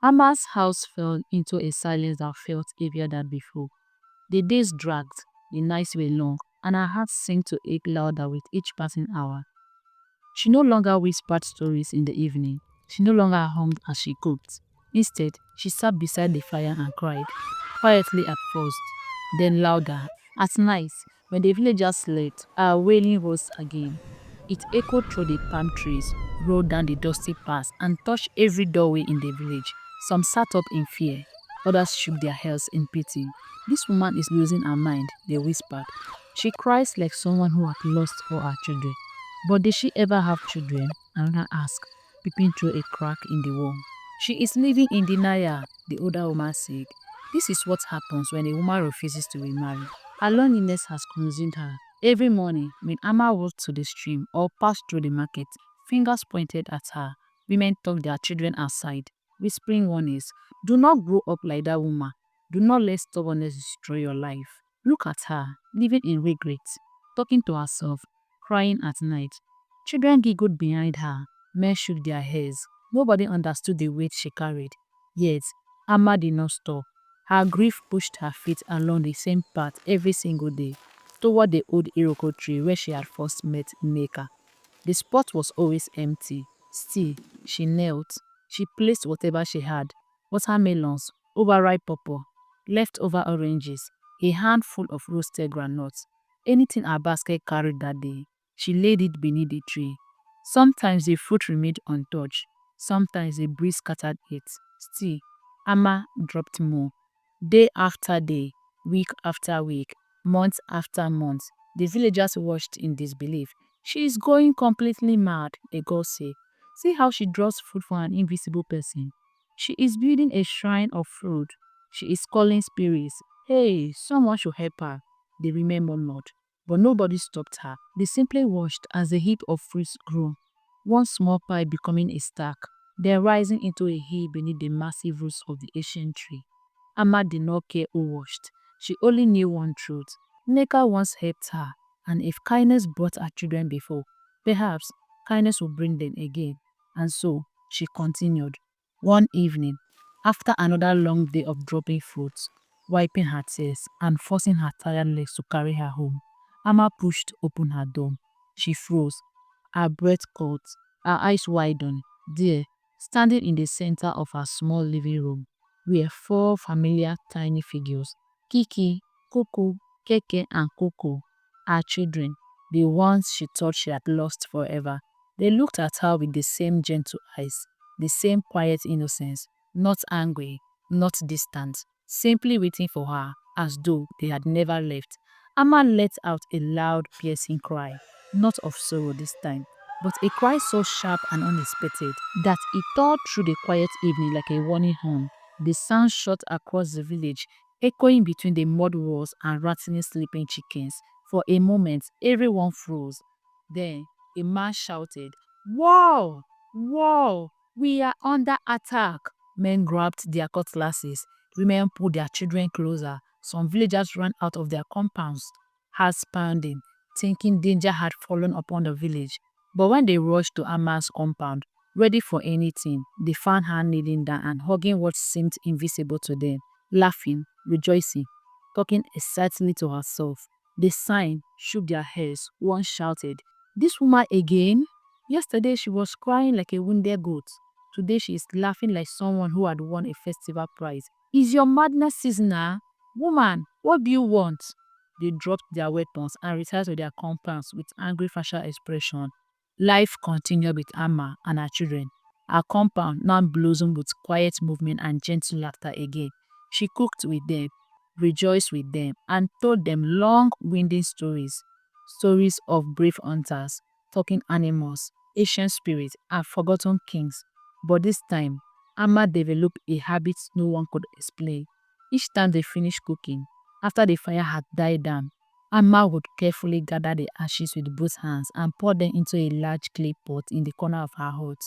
Amma's house fell into a silence that felt heavier than before. The days dragged, the nights were long, and her heart seemed to ache louder with each passing hour. She no longer whispered stories in the evening. She no longer hummed as she cooked. Instead, she sat beside the fire and cried, quietly at first, then louder. At night, when the villagers slept, her wailing rose again. It echoed through the palm trees, rolled down the dusty paths, and touched every doorway in the village. Some sat up in fear, others shook their heads in pity. This woman is losing her mind, they whispered. She cries like someone who had lost all her children. But did she ever have children? Another asked, peeping through a crack in the wall. She is living in denial, the older woman said. This is what happens when a woman refuses to remarry. Her loneliness has consumed her. Every morning, when Amma walked to the stream or passed through the market, fingers pointed at her. Women took their children aside, whispering warnings. Do not grow up like that woman. Do not let stubbornness destroy your life. Look at her, living in regret, talking to herself, crying at night. Children giggled behind her. Men shook their heads. Nobody understood the weight she carried. Yet, Amma did not stop. Her grief pushed her feet along the same path every single day, toward the old Iroko tree where she had first met Nneka. The spot was always empty. Still, she knelt. She placed whatever she had: watermelons, overripe pawpaw, leftover oranges, a handful of roasted groundnuts, anything her basket carried that day. She laid it beneath the tree. Sometimes the fruit remained untouched. Sometimes the breeze scattered it. Still, Amma dropped more. Day after day, week after week, month after month, the villagers watched in disbelief. She is going completely mad, a girl said. See how she drops food for an invisible person. She is building a shrine of fruit. She is calling spirits. Hey, someone should help her. They remember not. But nobody stopped her. They simply watched as the heap of fruits grew, one small pie becoming a stack, then rising into a hill beneath the massive roots of the ancient tree. Amma did not care who watched. She only knew one truth. Neka once helped her, and if kindness brought her children before, perhaps kindness would bring them again. And so she continued. One evening, after another long day of dropping fruits, wiping her tears, and forcing her tired legs to carry her home, Amma pushed open her door. She froze, her breath caught, her eyes widened. There, standing in the center of her small living room, were four familiar tiny figures: Kiki, Coco, Keke, and Coco, her children, the ones she thought she had lost forever. They looked at her with the same gentle eyes, the same quiet innocence, not angry, not distant, simply waiting for her as though they had never left. Amma let out a loud, piercing cry, not of sorrow this time, but a cry so sharp and unexpected that it tore through the quiet evening like a warning horn. The sound shot across the village, echoing between the mud walls and rattling sleeping chickens. For a moment, everyone froze. Then a man shouted, "Whoa! Whoa! We are under attack!" Men grabbed their cutlasses. Women pulled their children closer. Some villagers ran out of their compounds, hearts pounding, thinking danger had fallen upon the village. But when they rushed to Amma's compound, ready for anything, they found her kneeling down and hugging what seemed invisible to them, laughing, rejoicing, talking excitedly to herself. They sighed, shook their heads. One shouted, "This woman again? Yesterday she was crying like a wounded goat. Today she is laughing like someone who had won a festival prize. Is your madness seasonal? Woman, what do you want?" They dropped their weapons and retired to their compounds with angry facial expression. Life continued with Amma and her children. Her compound now blossomed with quiet movement and gentle laughter again. She cooked with them, rejoiced with them, and told them long, winding stories. Stories of brave hunters, talking animals, ancient spirits, and forgotten kings. But this time, Amma developed a habit no one could explain. Each time they finished cooking, after the fire had died down, Amma would carefully gather the ashes with both hands and pour them into a large clay pot in the corner of her hut.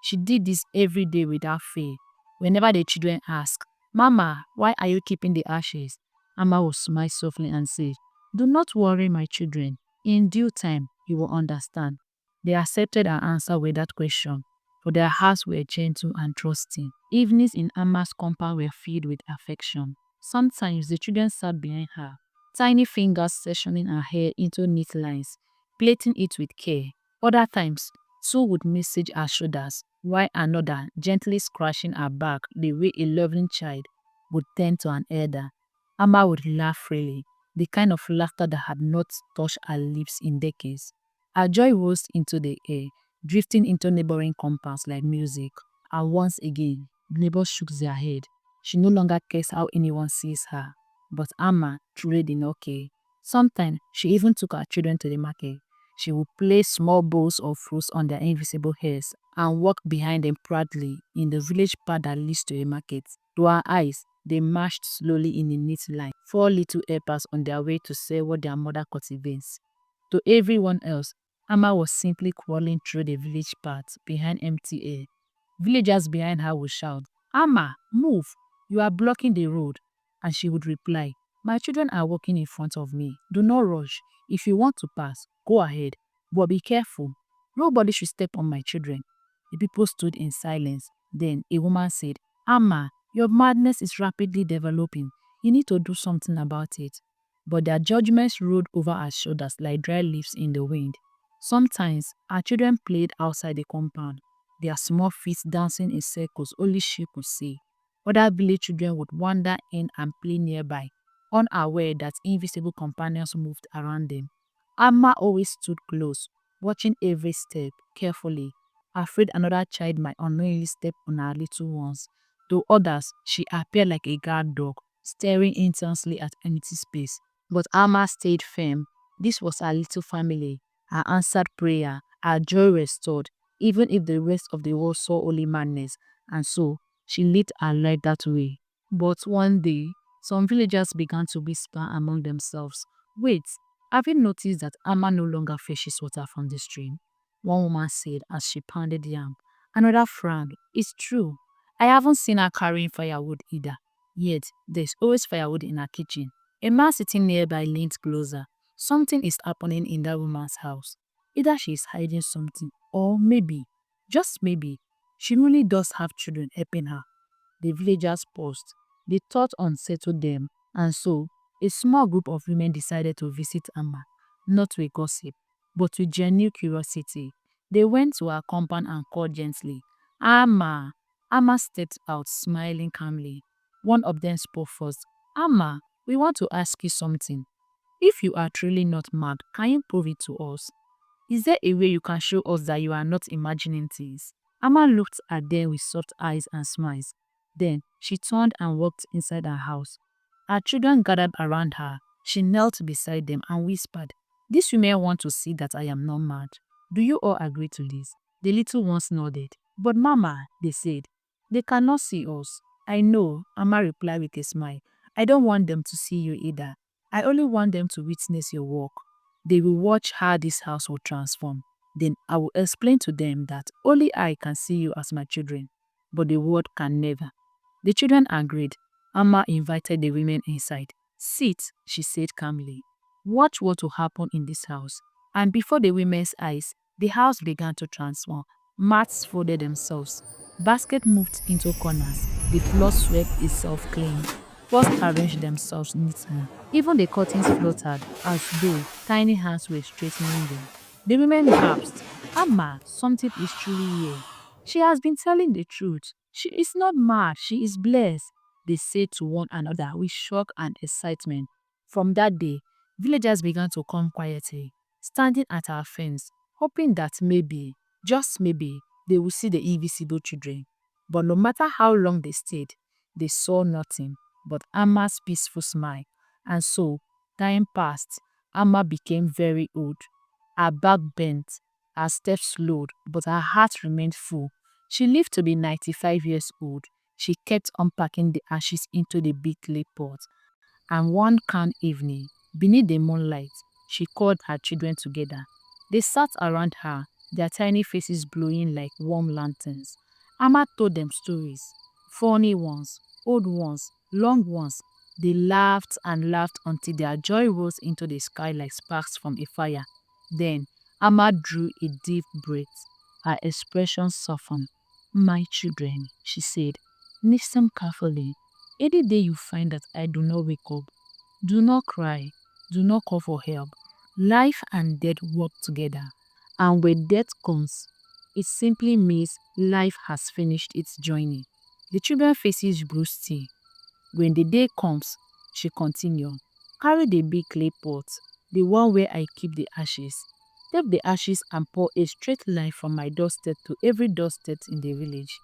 She did this every day without fail. Whenever the children asked, "Mama, why are you keeping the ashes?" Amma would smile softly and say, "Do not worry, my children. In due time, you will understand." They accepted her answer without question. for their hearts were gentle and trusting. Evenings in Amma's compound were filled with affection. Sometimes the children sat behind her, tiny fingers sectioning her hair into neat lines, plaiting it with care. Other times, two would massage her shoulders, while another gently scratching her back the way a loving child would tend to an elder. Amma would laugh freely, the kind of laughter that had not touched her lips in decades. Her joy rose into the air, drifting into neighboring compounds like music. And once again, the neighbors shook their head. She no longer cares how anyone sees her. But Amma truly did not care. Sometimes she even took her children to the market. She would place small bowls of fruits on their invisible heads and walk behind them proudly in the village path that leads to a market. To her eyes, they marched slowly in a neat line, four little helpers on their way to sell what their mother cultivates. To everyone else, Amma was simply crawling through the village path behind empty air. Villagers behind her would shout, "Amma, move! You are blocking the road." And she would reply, "My children are walking in front of me. Do not rush. If you want to pass, go ahead. But be careful. Nobody should step on my children." The people stood in silence. Then a woman said, "Amma, your madness is rapidly developing. You need to do something about it." But their judgments rolled over our shoulders like dry leaves in the wind. Sometimes our children played outside the compound, their small feet dancing in circles only she could see. Other village children would wander in and play nearby, unaware that invisible companions moved around them. Amma always stood close, watching every step carefully, afraid another child might unknowingly step on her little ones. To others, she appeared like a guard dog, staring intensely at empty space. But Amma stayed firm. This was her little family, her answered prayer, her joy restored, even if the rest of the world saw only madness. And so, she lived her life that way. But one day, some villagers began to whisper among themselves, "Wait, have you noticed that Amma no longer fetches water from the stream?" One woman said as she pounded yam. Another frowned. "It's true. I haven't seen her carrying firewood either. Yet, there's always firewood in her kitchen." A man sitting nearby leaned closer. "Something is happening in that woman's house. Either she is hiding something, or maybe, just maybe, she really does have children helping her." The villagers paused. The thought unsettled them, and so a small group of women decided to visit Amma, not with gossip, but with genuine curiosity. They went to her compound and called gently, "Amma." Amma stepped out, smiling calmly. One of them spoke first. "Amma, we want to ask you something. If you are truly not mad, can you prove it to us? Is there a way you can show us that you are not imagining things?" Amma looked at them with soft eyes and smiles. Then she turned and walked inside her house. Her children gathered around her. She knelt beside them and whispered, "These women want to see that I am not mad. Do you all agree to this?" The little ones nodded. "But Mama," they said, "they cannot see us." "I know," Amma replied with a smile. "I don't want them to see you either. I only want them to witness your work. They will watch how this house will transform. Then I will explain to them that only I can see you as my children, but the world can never." The children agreed. Amma invited the women inside. "Sit," she said calmly. "Watch what will happen in this house." And before the women's eyes, the house began to transform. Mats folded themselves. Baskets moved into corners. The floor swept itself clean. Pots arranged themselves neatly. Even the curtains fluttered as though tiny hands were straightening them. The women gasped. "Amma, something is truly here. She has been telling the truth. She is not mad, she is blessed," they said to one another with shock and excitement. From that day, villagers began to come quietly, standing at our fence, hoping that maybe, just maybe, they would see the invisible children. But no matter how long they stayed, they saw nothing but Amma's peaceful smile. And so, time passed. Amma became very old. Her back bent, her steps slowed, but her heart remained full. She lived to be 95 years old. She kept unpacking the ashes into the big clay pot. And one calm evening, beneath the moonlight, she called her children together. They sat around her, their tiny faces glowing like warm lanterns. Amma told them stories, funny ones, old ones, long ones. They laughed and laughed until their joy rose into the sky like sparks from a fire. Then Amma drew a deep breath. Her expression softened. My children, she said, listen carefully. Any day you find that I do not wake up, do not cry, do not call for help. Life and death work together. And when death comes, it simply means life has finished its journey. The children's faces grew still. When the day comes, she continued, carry the big clay pot, the one where I keep the ashes. Take the ashes and pour a straight line from my doorstep to every doorstep in the village.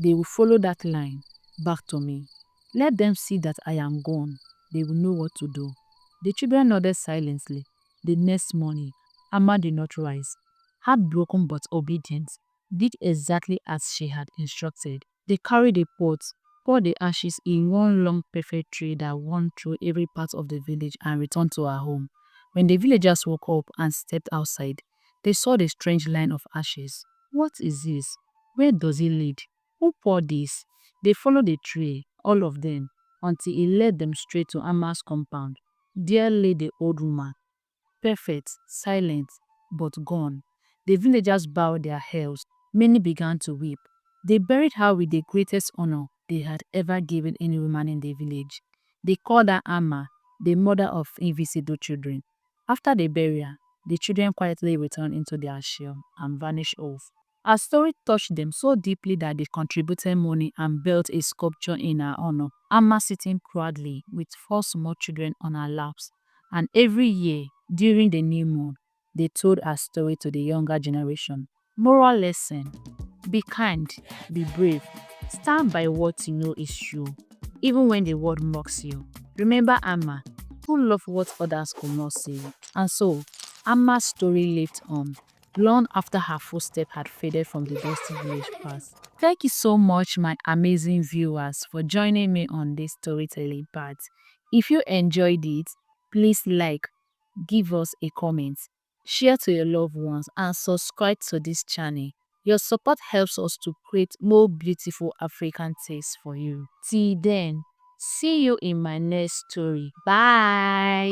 They will follow that line back to me. Let them see that I am gone. They will know what to do. The children nodded silently. The next morning, Amma did not rise. Heartbroken but obedient, did exactly as she had instructed. They carried the pot, poured the ashes in one long perfect tray that wound through every part of the village and returned to her home. When the villagers woke up and stepped outside, they saw the strange line of ashes. What is this? Where does it lead? Who poured this? They followed the tray, all of them, until it led them straight to Amma's compound. There lay the old woman, perfect, silent, but gone. The villagers bowed their heads. Many began to weep. They buried her with the greatest honor they had ever given any woman in the village. They called her Amma, the mother of invisible children. After the burial, the children quietly returned into their shell and vanished off. Our story touched them so deeply that they contributed money and built a sculpture in her honor. Amma sitting proudly with four small children on her laps. And every year, during the new moon, they told her story to the younger generation. Moral lesson: be kind, be brave, stand by what you know is true, even when the world mocks you. Remember Amma, who loved what others could not see. And so, Amma's story lived on, long after her footsteps had faded from the dusty village path. Thank you so much, my amazing viewers, for joining me on this storytelling part. If you enjoyed it, please like, give us a comment, share to your loved ones, and subscribe to this channel. Your support helps us to create more beautiful African tales for you. Till then, see you in my next story. Bye.